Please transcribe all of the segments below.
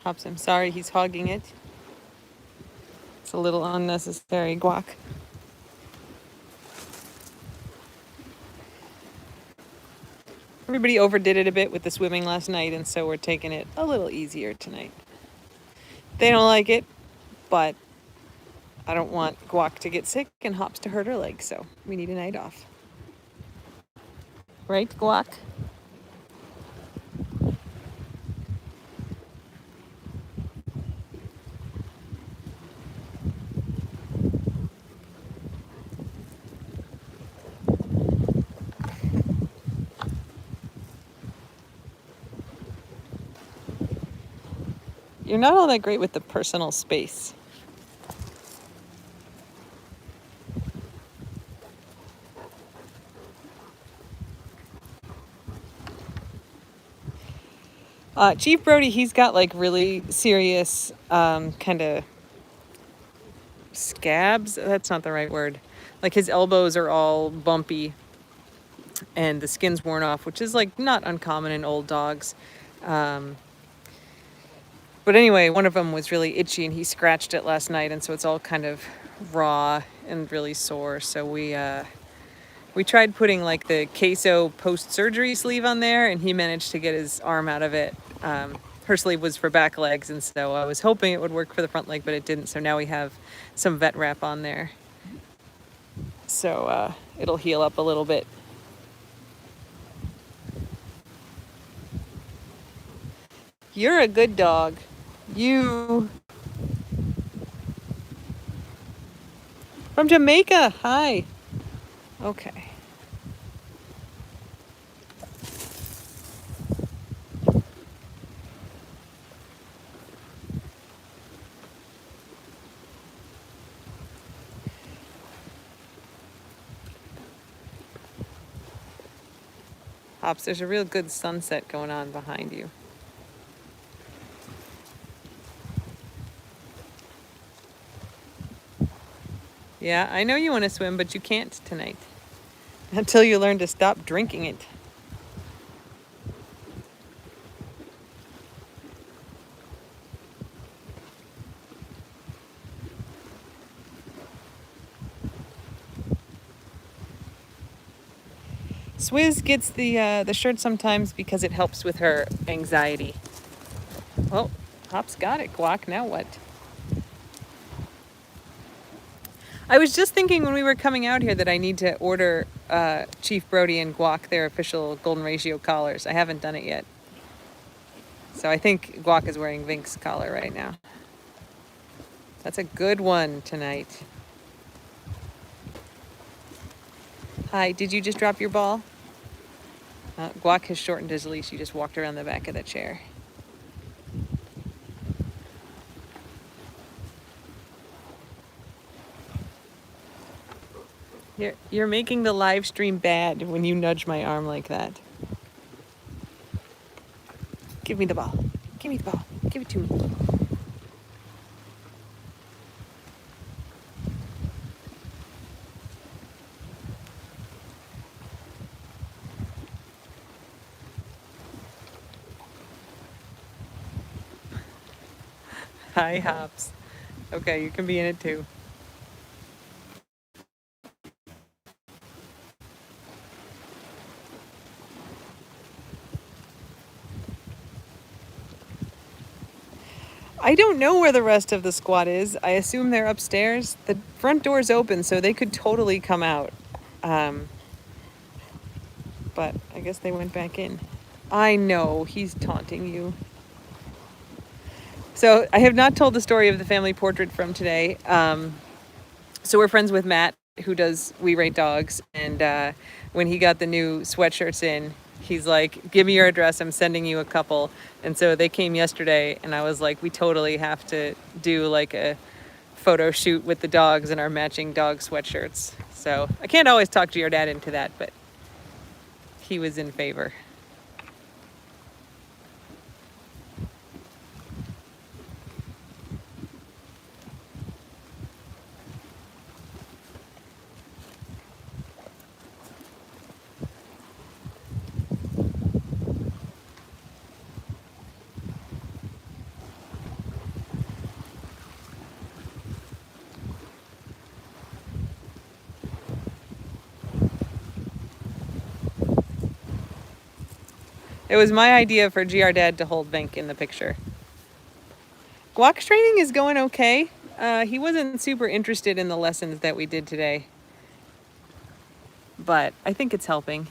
Hops, I'm sorry he's hogging it. It's a little unnecessary, Guac. Everybody overdid it a bit with the swimming last night, and so we're taking it a little easier tonight. They don't like it, but I don't want Guac to get sick and Hops to hurt her leg, so we need a night off. Right, Guac? You're not all that great with the personal space. Chief Brody, he's got like really serious kind of scabs. That's not the right word. Like his elbows are all bumpy and the skin's worn off, which is like not uncommon in old dogs. But anyway, one of them was really itchy and he scratched it last night, and so it's all kind of raw and really sore. So we tried putting like the queso post-surgery sleeve on there, and he managed to get his arm out of it. Her sleeve was for back legs, and so I was hoping it would work for the front leg, but it didn't. So now we have some vet wrap on there. So it'll heal up a little bit. You're a good dog. You. From Jamaica. Hi. Okay. Hops, there's a real good sunset going on behind you. Yeah, I know you want to swim, but you can't tonight. Until you learn to stop drinking it. Swizz gets the shirt sometimes because it helps with her anxiety. Well, Hop's got it, Guac. Now what? I was just thinking when we were coming out here that I need to order Chief Brody and Guac their official Golden Ratio collars. I haven't done it yet. So I think Guac is wearing Vink's collar right now. That's a good one tonight. Hi, did you just drop your ball? Guac has shortened his leash. He just walked around the back of the chair. You're making the live stream bad when you nudge my arm like that. Give me the ball. Give me the ball. Give it to me. Hi, Hops. Okay, you can be in it too. I don't know where the rest of the squad is. I assume they're upstairs. The front door's open, so they could totally come out. But I guess they went back in. I know, he's taunting you. So I have not told the story of the family portrait from today. So we're friends with Matt, who does We Rate Dogs. And when he got the new sweatshirts in, he's like, give me your address. I'm sending you a couple. And so they came yesterday, and I was like, we totally have to do like a photo shoot with the dogs and our matching dog sweatshirts. So I can't always talk your dad into that, but he was in favor. It was my idea for GR Dad to hold Venk in the picture. Guac's training is going okay. He wasn't super interested in the lessons that we did today, but I think it's helping.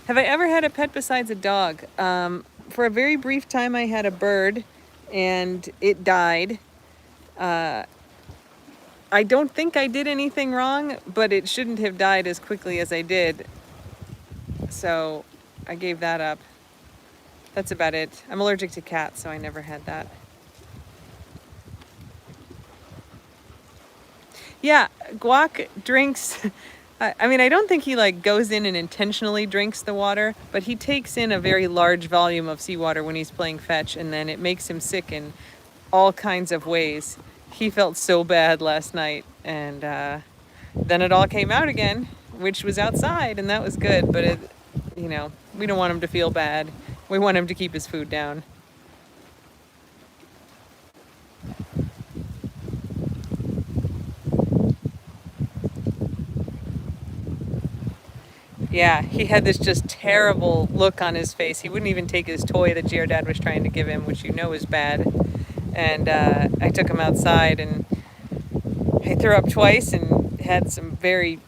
Have I ever had a pet besides a dog? For a very brief time, I had a bird, and it died. I don't think I did anything wrong, but it shouldn't have died as quickly as I did. So I gave that up. That's about it. I'm allergic to cats, so I never had that. Yeah, Guac drinks. I mean, I don't think he like goes in and intentionally drinks the water, but he takes in a very large volume of seawater when he's playing fetch, and then it makes him sick in all kinds of ways. He felt so bad last night, and then it all came out again, which was outside, and that was good. But it, you know, we don't want him to feel bad. We want him to keep his food down. Yeah, he had this just terrible look on his face. He wouldn't even take his toy that GR Dad was trying to give him, which you know is bad. And I took him outside, and he threw up twice and had some very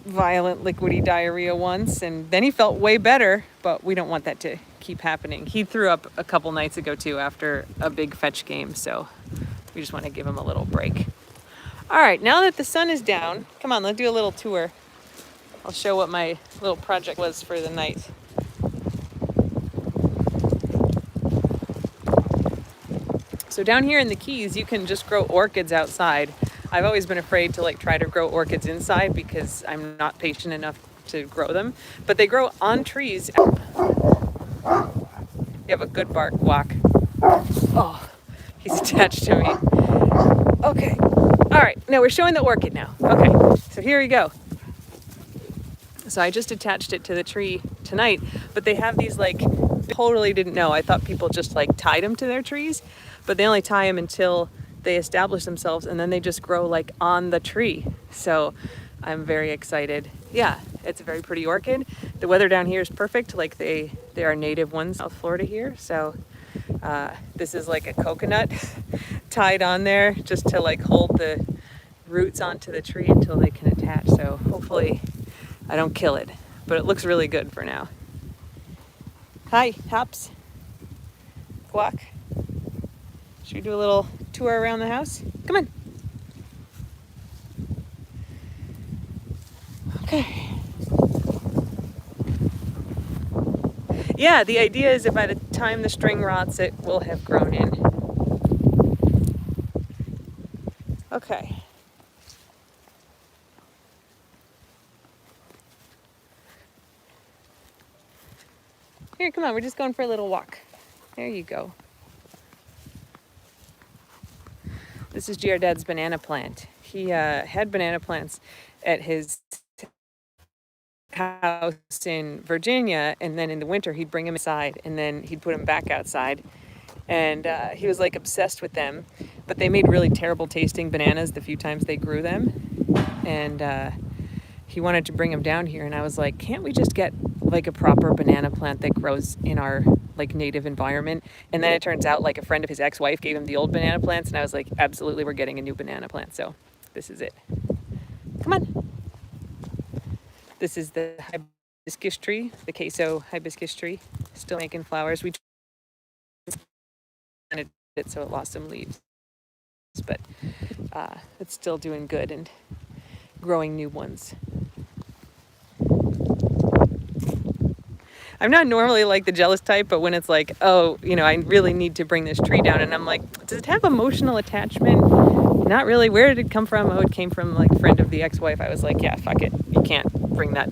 violent liquidy diarrhea once, and then he felt way better, but we don't want that to keep happening. He threw up a couple nights ago too after a big fetch game, so we just want to give him a little break. All right, now that the sun is down, come on, let's do a little tour. I'll show what my little project was for the night. So down here in the Keys, you can just grow orchids outside. I've always been afraid to like try to grow orchids inside because I'm not patient enough to grow them, but they grow on trees. You have a good bark, Guac. Oh, he's attached to me. Okay. All right, now we're showing the orchid now. Okay, so here we go. So I just attached it to the tree tonight, but they have these like, totally didn't know. I thought people just like tied them to their trees, but they only tie them until they establish themselves, and then they just grow like on the tree. So I'm very excited. Yeah, it's a very pretty orchid. The weather down here is perfect. Like they are native ones, South Florida here. So this is like a coconut tied on there just to like hold the roots onto the tree until they can attach. So hopefully I don't kill it, but it looks really good for now. Hi, Hops. Guac. Should we do a little tour around the house? Come on. Okay. Yeah, the idea is that by the time the string rots, it will have grown in. Okay. Here, come on, we're just going for a little walk. There you go. This is GR Dad's banana plant. He had banana plants at his house in Virginia, and then in the winter he'd bring them inside, and then he'd put them back outside. And he was like obsessed with them, but they made really terrible tasting bananas the few times they grew them. And he wanted to bring them down here, and I was like, can't we just get like a proper banana plant that grows in our like native environment? And then it turns out like a friend of his ex-wife gave him the old banana plants, and I was like, absolutely, we're getting a new banana plant. So this is it. Come on. This is the hibiscus tree, the queso hibiscus tree, still making flowers. We planted it so it lost some leaves, but it's still doing good and growing new ones. I'm not normally like the jealous type, but when it's like, oh, you know, I really need to bring this tree down, and I'm like, does it have emotional attachment? Not really. Where did it come from? Oh, it came from like a friend of the ex-wife. I was like, yeah, fuck it. You can't bring that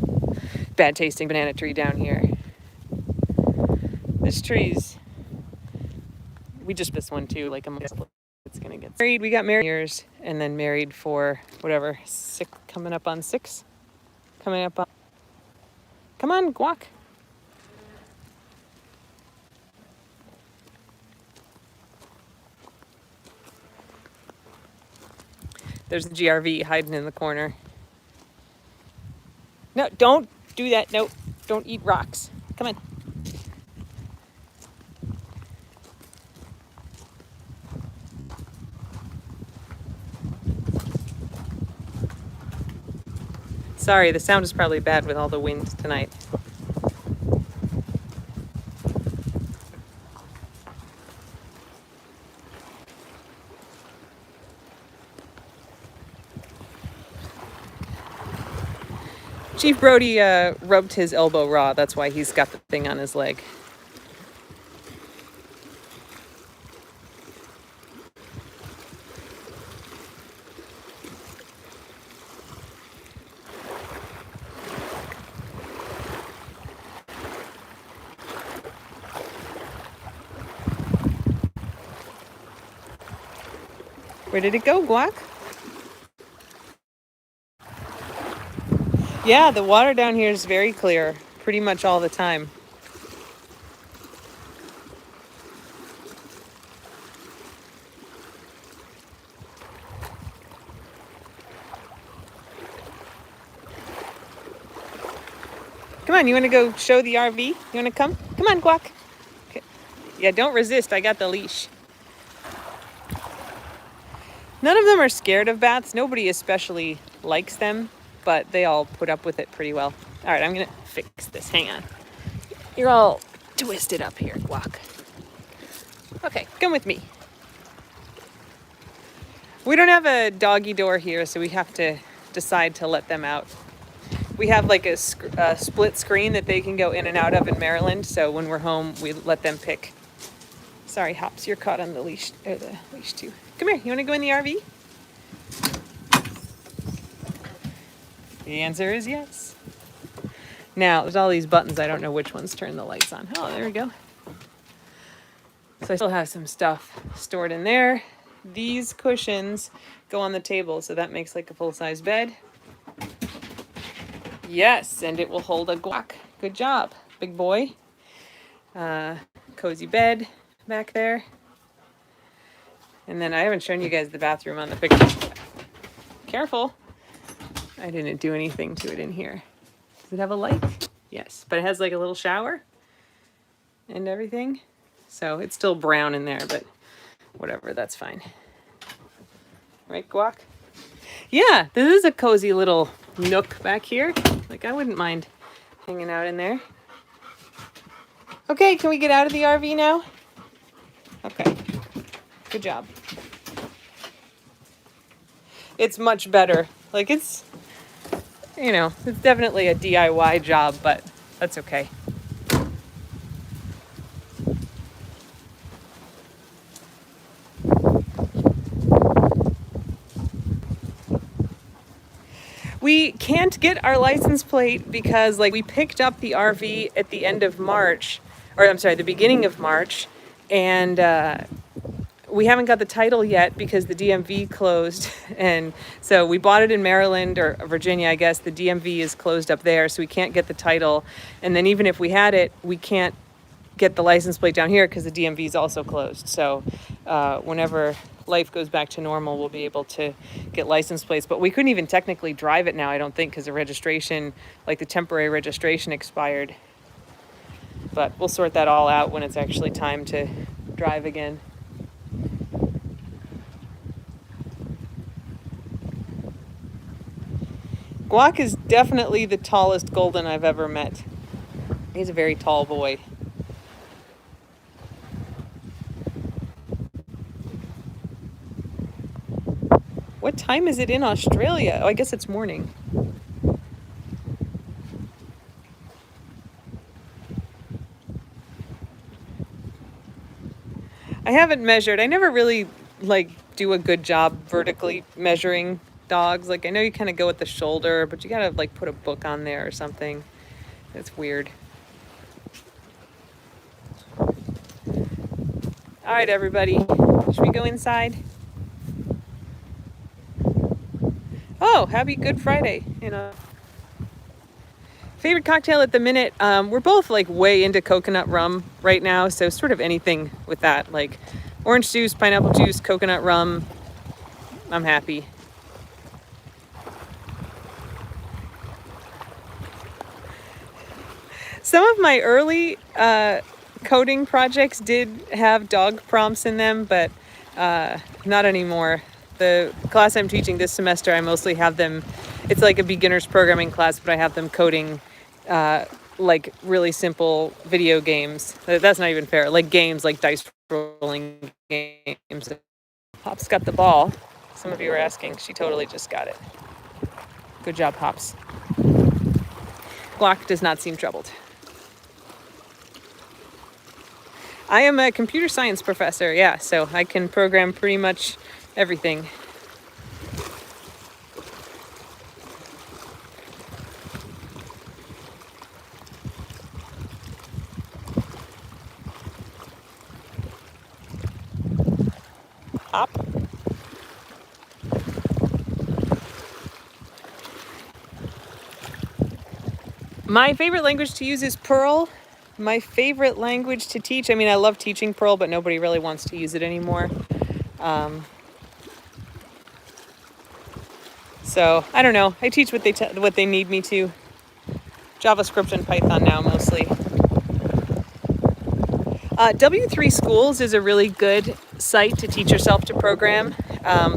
bad tasting banana tree down here. This tree's, we just missed one too, like a month. It's gonna get married. We got married years, and then married for whatever, coming up on 6. Come on, Guac. There's the GRV hiding in the corner. No, don't do that. No, don't eat rocks. Come on. Sorry, the sound is probably bad with all the wind tonight. Chief Brody rubbed his elbow raw. That's why he's got the thing on his leg. Where did it go, Guac? Yeah, the water down here is very clear, pretty much all the time. Come on, you want to go show the RV? You want to come? Come on, Guac. Okay. Yeah, don't resist. I got the leash. None of them are scared of bats. Nobody especially likes them, but they all put up with it pretty well. All right, I'm going to fix this. Hang on. You're all twisted up here, Guac. Okay, come with me. We don't have a doggy door here, so we have to decide to let them out. We have like a split screen that they can go in and out of in Maryland, so when we're home, we let them pick. Sorry, Hops, you're caught on the leash too. Come here, you want to go in the RV? The answer is yes. Now, there's all these buttons. I don't know which ones turn the lights on. Oh, there we go. So I still have some stuff stored in there. These cushions go on the table, so that makes like a full-size bed. Yes, and it will hold a Guac. Good job, big boy. Cozy bed back there. And then I haven't shown you guys the bathroom on the picture. Careful. I didn't do anything to it in here. Does it have a light? Yes, but it has like a little shower and everything. So it's still brown in there, but whatever, that's fine. Right, Guac? Yeah, this is a cozy little nook back here. Like, I wouldn't mind hanging out in there. Okay, can we get out of the RV now? Okay, good job. It's much better. Like, it's, you know, it's definitely a DIY job, but that's okay. We can't get our license plate because, like, we picked up the RV at the end of March, or I'm sorry, the beginning of March, and we haven't got the title yet because the DMV closed. And so we bought it in Maryland or Virginia, I guess. The DMV is closed up there, so we can't get the title. And then even if we had it, we can't get the license plate down here because the DMV is also closed. So whenever life goes back to normal, we'll be able to get license plates. But we couldn't even technically drive it now, I don't think, because the registration, like the temporary registration, expired. But we'll sort that all out when it's actually time to drive again. Guac is definitely the tallest golden I've ever met. He's a very tall boy. What time is it in Australia? Oh, I guess it's morning. I haven't measured. I never really do a good job vertically measuring dogs. Like, I know you kind of go at the shoulder, but you gotta like put a book on there or something. It's weird. All right, everybody. Should we go inside? Oh, happy Good Friday. You know. Favorite cocktail at the minute? We're both like way into coconut rum right now, so sort of anything with that, like orange juice, pineapple juice, coconut rum. I'm happy. Some of my early coding projects did have dog prompts in them, but not anymore. The class I'm teaching this semester, I mostly have them it's like a beginner's programming class, but I have them coding like really simple video games. That's not even fair. Like games, like dice rolling games. Pops got the ball. Some of you were asking. She totally just got it. Good job, Pops. Glock does not seem troubled. I am a computer science professor, yeah, so I can program pretty much everything. Hop. My favorite language to use is Perl. My favorite language to teach, I mean, I love teaching Perl, but nobody really wants to use it anymore. So I don't know. I teach what they need me to. JavaScript and Python now mostly. W3 Schools is a really good site to teach yourself to program.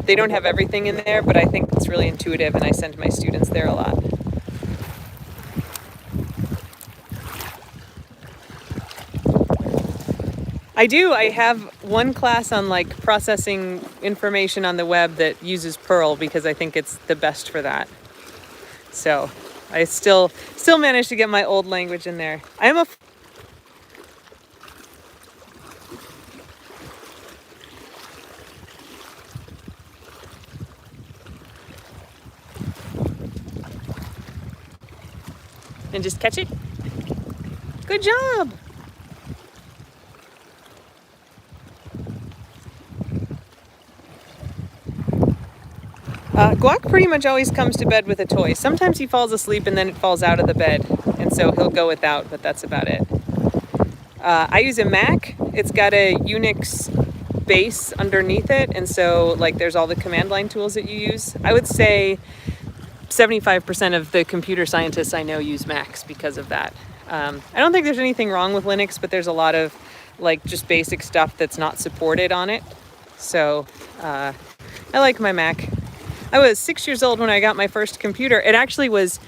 They don't have everything in there, but I think it's really intuitive, and I send my students there a lot. I do. I have one class on like processing information on the web that uses Perl because I think it's the best for that. So I still manage to get my old language in there. I am a and just catch it. Good job. Guac pretty much always comes to bed with a toy. Sometimes he falls asleep and then it falls out of the bed, and so he'll go without, but that's about it. I use a Mac. It's got a Unix base underneath it, and so like there's all the command line tools that you use. I would say 75% of the computer scientists I know use Macs because of that. I don't think there's anything wrong with Linux, but there's a lot of like just basic stuff that's not supported on it. So I like my Mac. I was 6 years old when I got my first computer. It actually was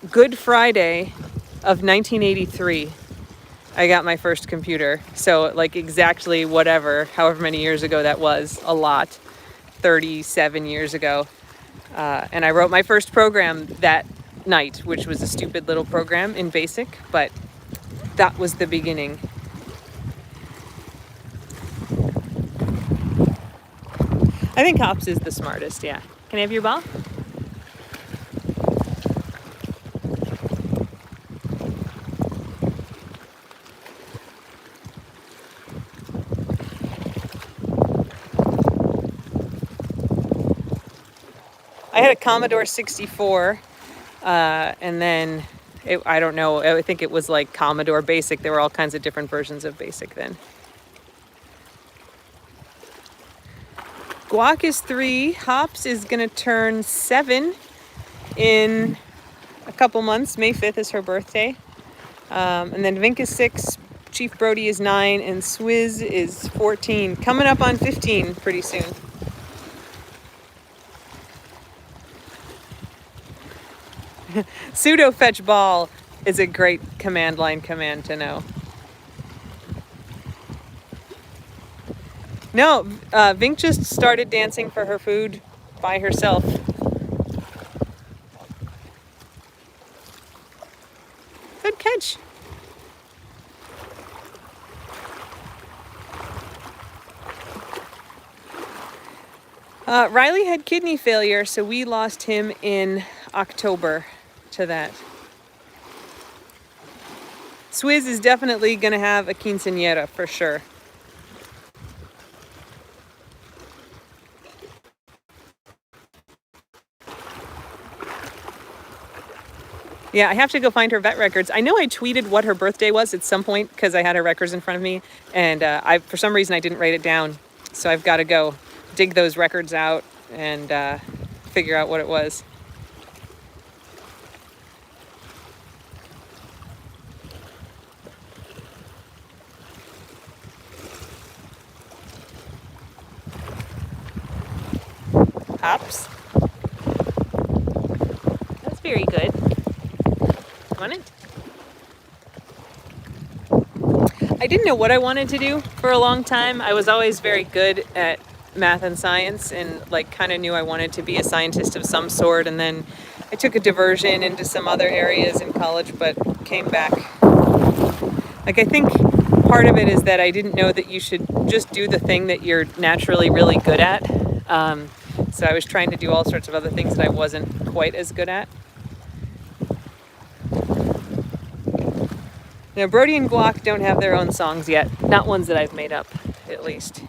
Good Friday of 1983. I got my first computer. So like exactly however many years ago that was, a lot, 37 years ago. And I wrote my first program that night, which was a stupid little program in BASIC, but that was the beginning. I think Hops is the smartest, yeah. Can I have your ball? I had a Commodore 64, and then I don't know, I think it was like Commodore Basic. There were all kinds of different versions of Basic then. Guac is 3. Hops is going to turn 7 in a couple months. May 5th is her birthday. And then Vink is 6, Chief Brody is 9, and Swizz is 14. Coming up on 15 pretty soon. Sudo fetch ball is a great command line command to know. No, Vink just started dancing for her food by herself. Good catch. Riley had kidney failure, so we lost him in October to that. Swizz is definitely going to have a quinceañera for sure. Yeah, I have to go find her vet records. I know I tweeted what her birthday was at some point because I had her records in front of me, and for some reason I didn't write it down. So I've got to go dig those records out and figure out what it was. Hops. very good. Come on in. I didn't know what I wanted to do for a long time. I was always very good at math and science and like kind of knew I wanted to be a scientist of some sort, and then I took a diversion into some other areas in college but came back. Like I think part of it is that I didn't know that you should just do the thing that you're naturally really good at. So I was trying to do all sorts of other things that I wasn't quite as good at. Now, Brody and Guac don't have their own songs yet. Not ones that I've made up, at least.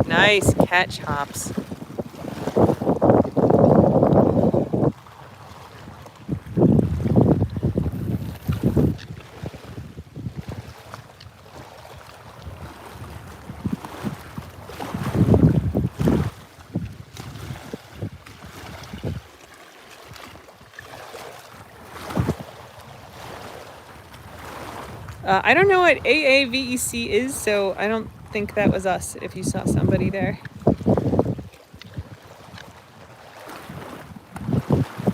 Nice catch, Hops. I don't know what AAVEC is, so I don't think that was us if you saw somebody there.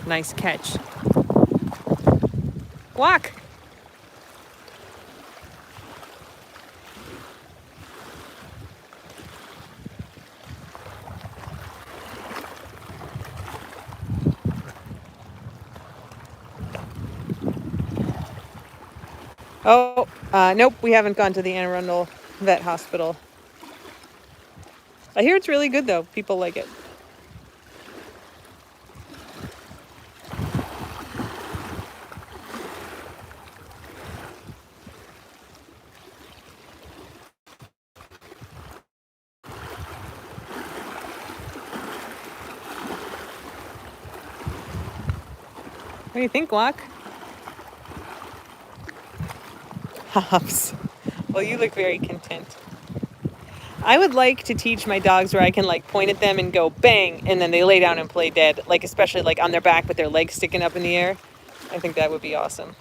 Nice catch. Guac! Oh, nope, we haven't gone to the Anne Arundel Vet Hospital. I hear it's really good, though. People like it. What do you think, Guac? Hops. Well, you look very content. I would like to teach my dogs where I can like point at them and go bang, and then they lay down and play dead, like especially like on their back with their legs sticking up in the air. I think that would be awesome.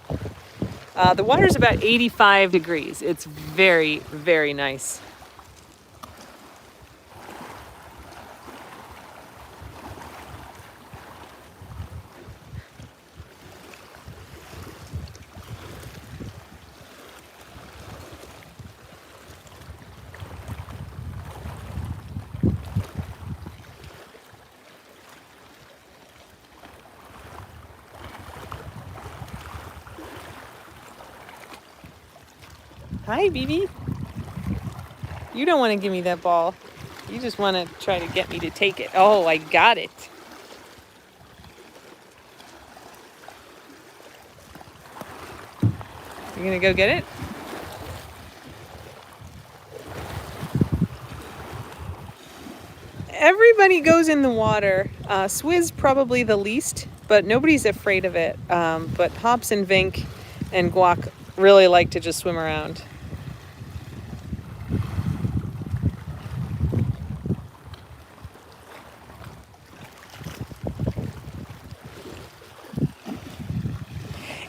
The water's about 85 degrees. It's very, very nice. Hi, BB. You don't want to give me that ball. You just want to try to get me to take it. Oh, I got it. You gonna go get it? Everybody goes in the water. Swizz probably the least, but nobody's afraid of it. But Hops and Vink and Guac really like to just swim around.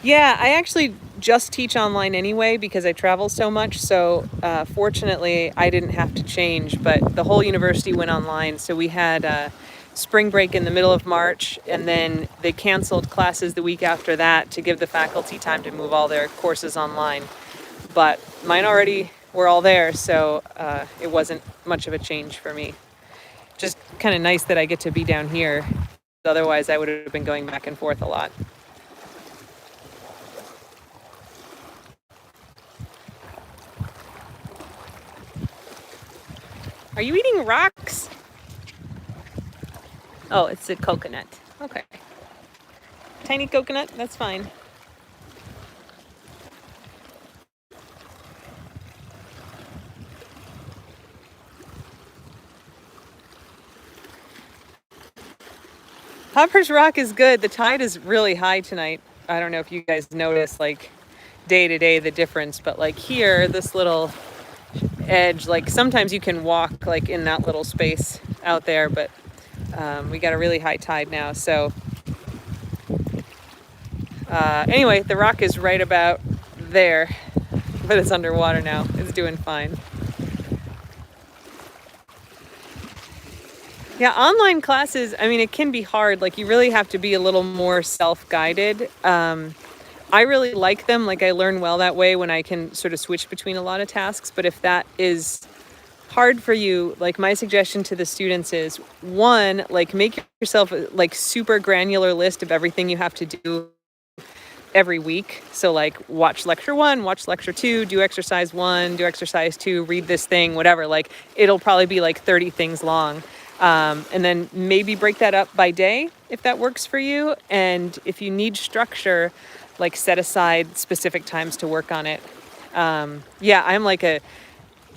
Yeah, I actually just teach online anyway because I travel so much. So fortunately, I didn't have to change, but the whole university went online. So we had spring break in the middle of March, and then they canceled classes the week after that to give the faculty time to move all their courses online. But mine already were all there, so it wasn't much of a change for me. Just kind of nice that I get to be down here. Otherwise, I would have been going back and forth a lot. Are you eating rocks? Oh, it's a coconut. Okay. Tiny coconut, that's fine. Hopper's Rock is good. The tide is really high tonight. I don't know if you guys notice, like, day to day the difference, but like here, this little edge, like sometimes you can walk like in that little space out there, but we got a really high tide now. So anyway, the rock is right about there, but it's underwater now. It's doing fine. Yeah, online classes, I mean, it can be hard. Like, you really have to be a little more self-guided. I really like them. Like, I learn well that way when I can sort of switch between a lot of tasks. But if that is hard for you, like, my suggestion to the students is, one, like, make yourself a like super granular list of everything you have to do every week. So like watch lecture 1, watch lecture 2, do exercise 1, do exercise 2, read this thing, whatever. Like it'll probably be like 30 things long. And then maybe break that up by day if that works for you. And if you need structure, like set aside specific times to work on it. Yeah, I'm like a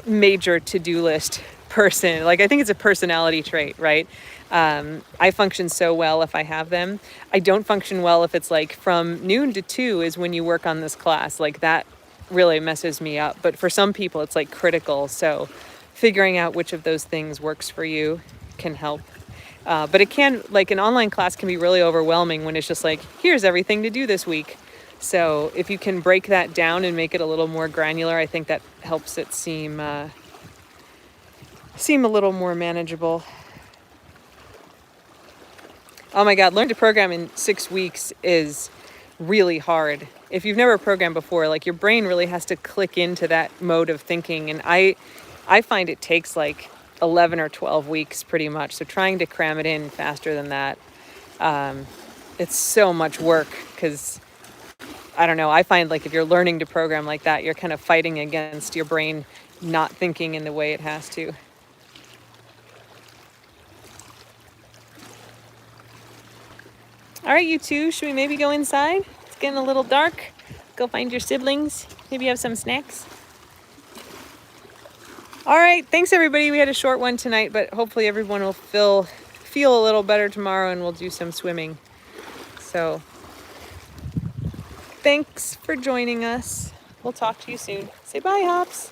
major to-do list person. Like I think it's a personality trait, right? I function so well if I have them. I don't function well if it's like from noon to 2 is when you work on this class. Like that really messes me up. But for some people, it's like critical. So figuring out which of those things works for you can help. But it can, like an online class can be really overwhelming when it's just like, here's everything to do this week. So if you can break that down and make it a little more granular, I think that helps it seem a little more manageable. Oh my God, learn to program in 6 weeks is really hard. If you've never programmed before, like your brain really has to click into that mode of thinking. And I find it takes like 11 or 12 weeks pretty much. So trying to cram it in faster than that, it's so much work because I don't know. I find like if you're learning to program like that, you're kind of fighting against your brain not thinking in the way it has to. All right, you two, should we maybe go inside? It's getting a little dark. Go find your siblings. Maybe have some snacks. All right, thanks everybody. We had a short one tonight, but hopefully everyone will feel a little better tomorrow and we'll do some swimming. So thanks for joining us. We'll talk to you soon. Say bye, Hops.